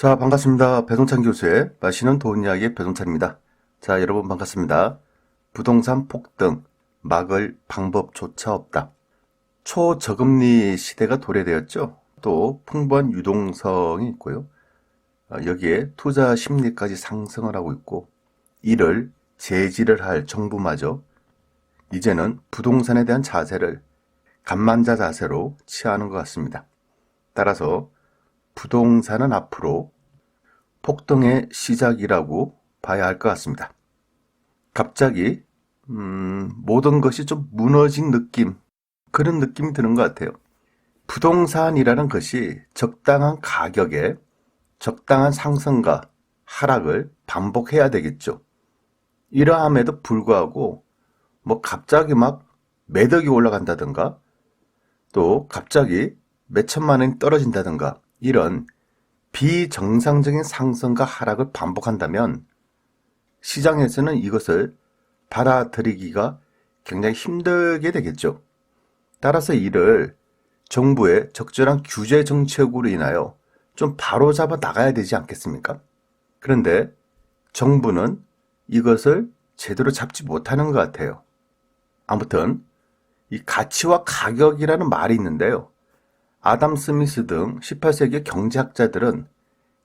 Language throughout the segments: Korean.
자, 반갑습니다. 배동찬 교수의 맛있는 돈 이야기의 배동찬입니다. 자, 여러분 반갑습니다. 부동산 폭등, 막을 방법조차 없다. 초저금리 시대가 도래되었죠. 또 풍부한 유동성이 있고요. 여기에 투자 심리까지 상승을 하고 있고, 이를 제지를 할 정부마저 이제는 부동산에 대한 자세를 감만자 자세로 취하는 것 같습니다. 따라서 부동산은 앞으로 폭등의 시작이라고 봐야 할 것 같습니다. 갑자기 모든 것이 좀 무너진 느낌, 그런 느낌이 드는 것 같아요. 부동산이라는 것이 적당한 가격에 적당한 상승과 하락을 반복해야 되겠죠. 이러함에도 불구하고 갑자기 막 매덕이 올라간다든가 또 갑자기 몇천만 원이 떨어진다든가 이런 비정상적인 상승과 하락을 반복한다면 시장에서는 이것을 받아들이기가 굉장히 힘들게 되겠죠. 따라서 이를 정부의 적절한 규제 정책으로 인하여 좀 바로잡아 나가야 되지 않겠습니까? 그런데 정부는 이것을 제대로 잡지 못하는 것 같아요. 아무튼 이 가치와 가격이라는 말이 있는데요. 아담 스미스 등 18세기 경제학자들은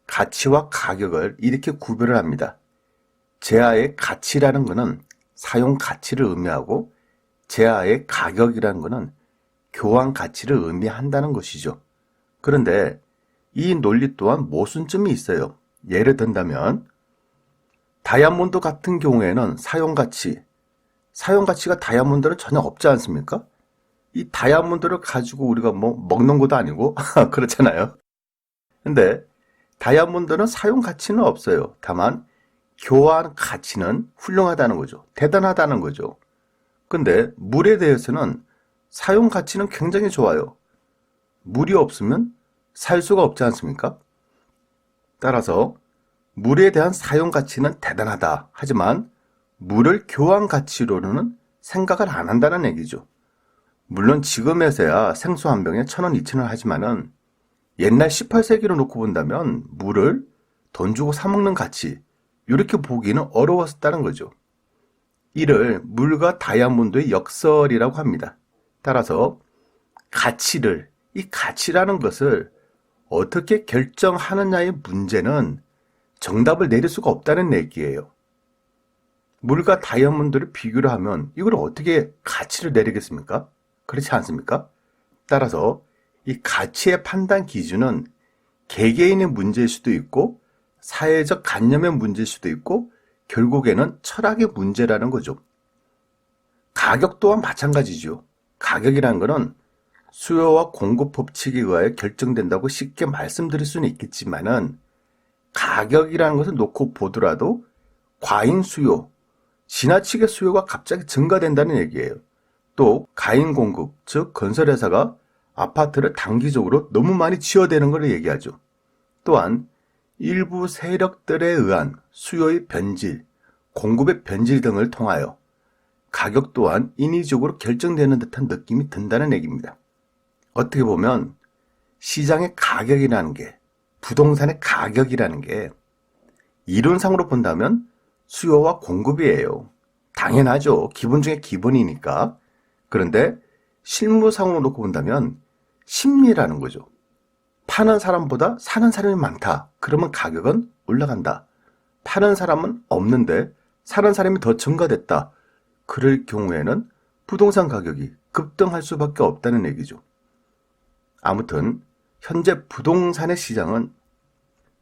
가치와 가격을 이렇게 구별을 합니다. 재화의 가치라는 것은 사용 가치를 의미하고 재화의 가격이라는 것은 교환 가치를 의미한다는 것이죠. 그런데 이 논리 또한 모순점이 있어요. 예를 든다면 다이아몬드 같은 경우에는 사용 가치가 다이아몬드는 전혀 없지 않습니까? 이 다이아몬드를 가지고 우리가 먹는 것도 아니고 그렇잖아요. 근데 다이아몬드는 사용 가치는 없어요. 다만 교환 가치는 훌륭하다는 거죠. 대단하다는 거죠. 근데 물에 대해서는 사용 가치는 굉장히 좋아요. 물이 없으면 살 수가 없지 않습니까? 따라서 물에 대한 사용 가치는 대단하다. 하지만 물을 교환 가치로는 생각을 안 한다는 얘기죠. 물론 지금에서야 생수 한 병에 1,000원, 2,000원 하지만은 옛날 18세기로 놓고 본다면 물을 돈 주고 사 먹는 가치, 이렇게 보기는 어려웠다는 거죠. 이를 물과 다이아몬드의 역설이라고 합니다. 따라서 이 가치라는 것을 어떻게 결정하느냐의 문제는 정답을 내릴 수가 없다는 얘기예요. 물과 다이아몬드를 비교를 하면 이걸 어떻게 가치를 내리겠습니까? 그렇지 않습니까? 따라서 이 가치의 판단 기준은 개개인의 문제일 수도 있고 사회적 관념의 문제일 수도 있고 결국에는 철학의 문제라는 거죠. 가격 또한 마찬가지죠. 가격이라는 것은 수요와 공급 법칙에 의하여 결정된다고 쉽게 말씀드릴 수는 있겠지만은 가격이라는 것을 놓고 보더라도 과잉 수요, 지나치게 수요가 갑자기 증가된다는 얘기예요. 또 가인 공급, 즉 건설회사가 아파트를 단기적으로 너무 많이 지어대는 걸 얘기하죠. 또한 일부 세력들에 의한 수요의 변질, 공급의 변질 등을 통하여 가격 또한 인위적으로 결정되는 듯한 느낌이 든다는 얘기입니다. 어떻게 보면 시장의 가격이라는 게, 부동산의 가격이라는 게 이론상으로 본다면 수요와 공급이에요. 당연하죠. 기본 중에 기본이니까. 그런데 실무상으로 놓고 본다면 심리라는 거죠. 파는 사람보다 사는 사람이 많다. 그러면 가격은 올라간다. 파는 사람은 없는데 사는 사람이 더 증가됐다. 그럴 경우에는 부동산 가격이 급등할 수밖에 없다는 얘기죠. 아무튼 현재 부동산의 시장은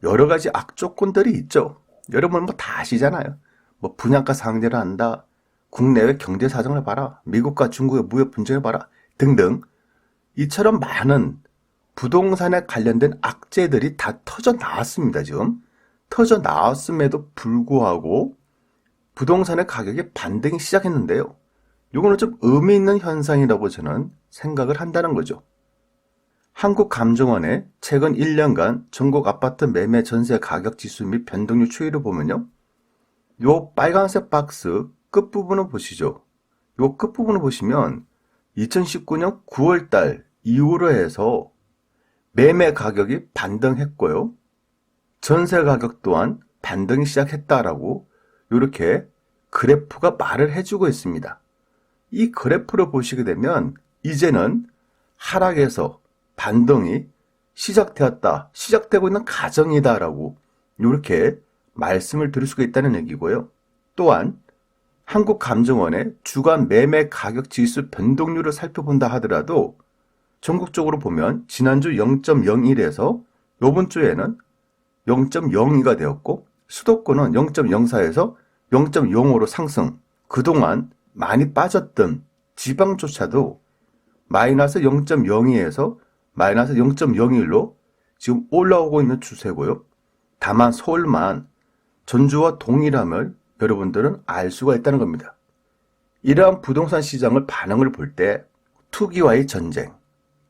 여러 가지 악조건들이 있죠. 여러분 다 아시잖아요. 분양가 상대를 한다. 국내외 경제 사정을 봐라. 미국과 중국의 무역 분쟁을 봐라. 등등. 이처럼 많은 부동산에 관련된 악재들이 다 터져 나왔습니다. 지금 터져 나왔음에도 불구하고 부동산의 가격이 반등이 시작했는데요. 이거는 좀 의미 있는 현상이라고 저는 생각을 한다는 거죠. 한국감정원의 최근 1년간 전국 아파트 매매 전세 가격 지수 및 변동률 추이를 보면요. 요 빨간색 박스 끝부분을 보시죠. 요 끝부분을 보시면 2019년 9월달 이후로 해서 매매 가격이 반등했고요. 전세 가격 또한 반등이 시작했다라고 이렇게 그래프가 말을 해주고 있습니다. 이 그래프를 보시게 되면 이제는 하락에서 반등이 시작되고 있는 과정이다라고 이렇게 말씀을 드릴 수가 있다는 얘기고요. 또한 한국감정원의 주간 매매 가격 지수 변동률을 살펴본다 하더라도 전국적으로 보면 지난주 0.01에서 이번 주에는 0.02가 되었고 수도권은 0.04에서 0.05로 상승. 그동안 많이 빠졌던 지방조차도 마이너스 0.02에서 마이너스 0.01로 지금 올라오고 있는 추세고요. 다만 서울만 전주와 동일함을 여러분들은 알 수가 있다는 겁니다. 이러한 부동산 시장을 반응을 볼 때 투기와의 전쟁,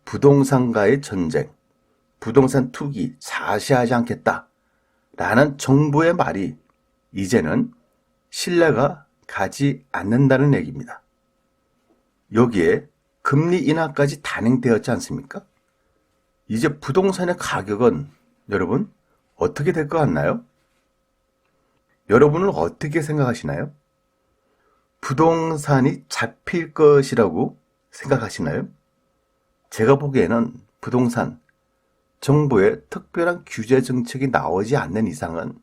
부동산과의 전쟁, 부동산 투기 자시하지 않겠다 라는 정부의 말이 이제는 신뢰가 가지 않는다는 얘기입니다. 여기에 금리 인하까지 단행되었지 않습니까? 이제 부동산의 가격은 여러분 어떻게 될 것 같나요? 여러분은 어떻게 생각하시나요? 부동산이 잡힐 것이라고 생각하시나요? 제가 보기에는 부동산, 정부의 특별한 규제 정책이 나오지 않는 이상은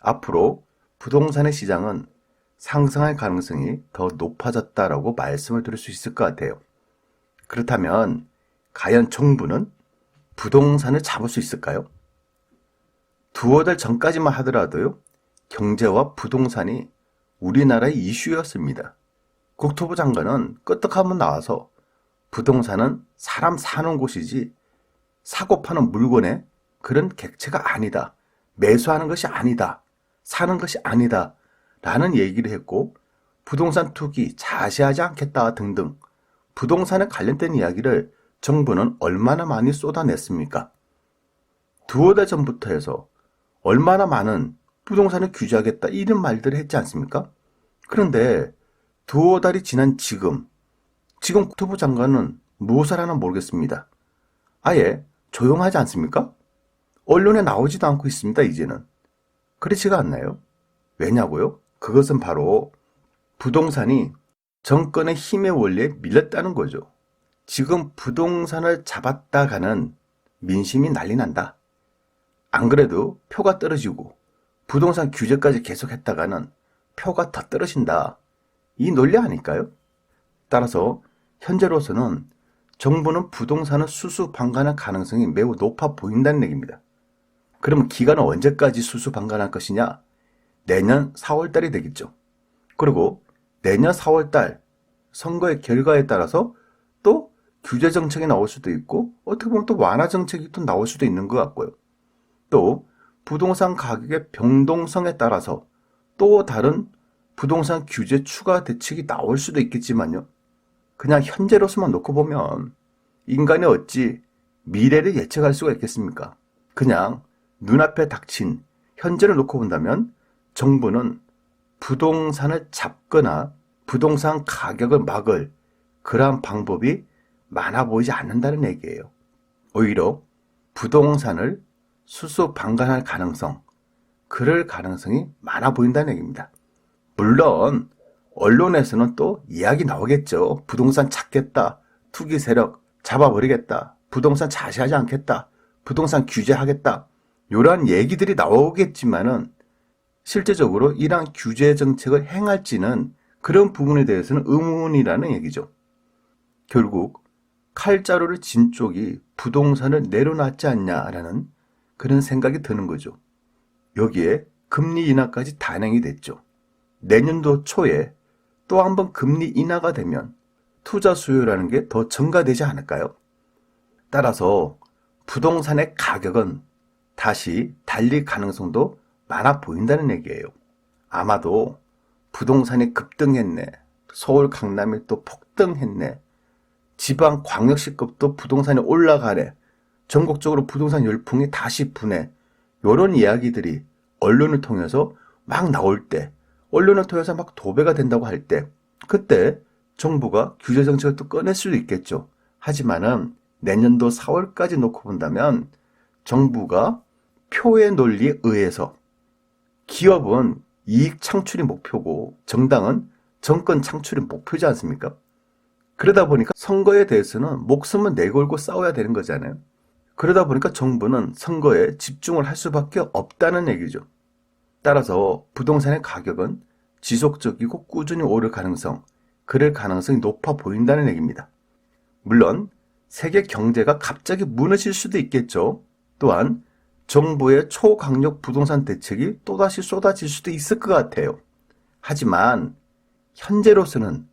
앞으로 부동산의 시장은 상승할 가능성이 더 높아졌다라고 말씀을 드릴 수 있을 것 같아요. 그렇다면 과연 정부는 부동산을 잡을 수 있을까요? 두어 달 전까지만 하더라도요, 경제와 부동산이 우리나라의 이슈였습니다. 국토부 장관은 끄떡 한번 나와서 부동산은 사람 사는 곳이지 사고 파는 물건의 그런 객체가 아니다. 매수하는 것이 아니다. 사는 것이 아니다. 라는 얘기를 했고 부동산 투기 자시하지 않겠다 등등 부동산에 관련된 이야기를 정부는 얼마나 많이 쏟아냈습니까? 두어 달 전부터 해서 얼마나 많은 부동산을 규제하겠다 이런 말들을 했지 않습니까? 그런데 두어 달이 지난 지금 국토부 장관은 무엇을 하나 모르겠습니다. 아예 조용하지 않습니까? 언론에 나오지도 않고 있습니다, 이제는. 그렇지가 않나요? 왜냐고요? 그것은 바로 부동산이 정권의 힘의 원리에 밀렸다는 거죠. 지금 부동산을 잡았다가는 민심이 난리 난다. 안 그래도 표가 떨어지고 부동산 규제까지 계속했다가는 표가 더 떨어진다. 이 논리 아닐까요? 따라서 현재로서는 정부는 부동산을 수수방관할 가능성이 매우 높아 보인다는 얘기입니다. 그럼 기간은 언제까지 수수방관할 것이냐? 내년 4월달이 되겠죠. 그리고 내년 4월달 선거의 결과에 따라서 또 규제 정책이 나올 수도 있고 어떻게 보면 또 완화 정책이 또 나올 수도 있는 것 같고요. 또 부동산 가격의 변동성에 따라서 또 다른 부동산 규제 추가 대책이 나올 수도 있겠지만요. 그냥 현재로서만 놓고 보면 인간이 어찌 미래를 예측할 수가 있겠습니까? 그냥 눈앞에 닥친 현재를 놓고 본다면 정부는 부동산을 잡거나 부동산 가격을 막을 그러한 방법이 많아 보이지 않는다는 얘기예요. 오히려 부동산을 수수방관할 가능성, 그럴 가능성이 많아 보인다는 얘기입니다. 물론 언론에서는 또 이야기 나오겠죠. 부동산 찾겠다, 투기 세력 잡아버리겠다, 부동산 자시하지 않겠다, 부동산 규제하겠다, 이러한 얘기들이 나오겠지만은 실제적으로 이러한 규제 정책을 행할지는 그런 부분에 대해서는 의문이라는 얘기죠. 결국 칼자루를 진 쪽이 부동산을 내려놨지 않냐라는 그런 생각이 드는 거죠. 여기에 금리 인하까지 단행이 됐죠. 내년도 초에 또 한 번 금리 인하가 되면 투자 수요라는 게 더 증가되지 않을까요? 따라서 부동산의 가격은 다시 달릴 가능성도 많아 보인다는 얘기예요. 아마도 부동산이 급등했네, 서울 강남이 또 폭등했네, 지방 광역시급도 부동산이 올라가네, 전국적으로 부동산 열풍이 다시 부네, 이런 이야기들이 언론을 통해서 막 나올 때, 언론을 통해서 막 도배가 된다고 할 때, 그때 정부가 규제 정책을 또 꺼낼 수도 있겠죠. 하지만은 내년도 4월까지 놓고 본다면 정부가 표의 논리에 의해서 기업은 이익 창출이 목표고 정당은 정권 창출이 목표지 않습니까? 그러다 보니까 선거에 대해서는 목숨을 내걸고 싸워야 되는 거잖아요. 그러다 보니까 정부는 선거에 집중을 할 수밖에 없다는 얘기죠. 따라서 부동산의 가격은 지속적이고 꾸준히 오를 가능성, 그럴 가능성이 높아 보인다는 얘기입니다. 물론 세계 경제가 갑자기 무너질 수도 있겠죠. 또한 정부의 초강력 부동산 대책이 또다시 쏟아질 수도 있을 것 같아요. 하지만 현재로서는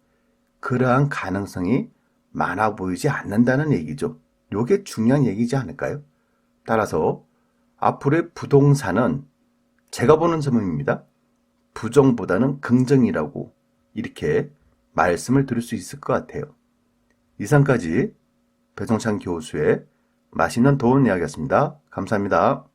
그러한 가능성이 많아 보이지 않는다는 얘기죠. 이게 중요한 얘기지 않을까요? 따라서 앞으로의 부동산은 제가 보는 점입니다. 부정보다는 긍정이라고 이렇게 말씀을 드릴 수 있을 것 같아요. 이상까지 배종찬 교수의 맛있는 도움 이야기였습니다. 감사합니다.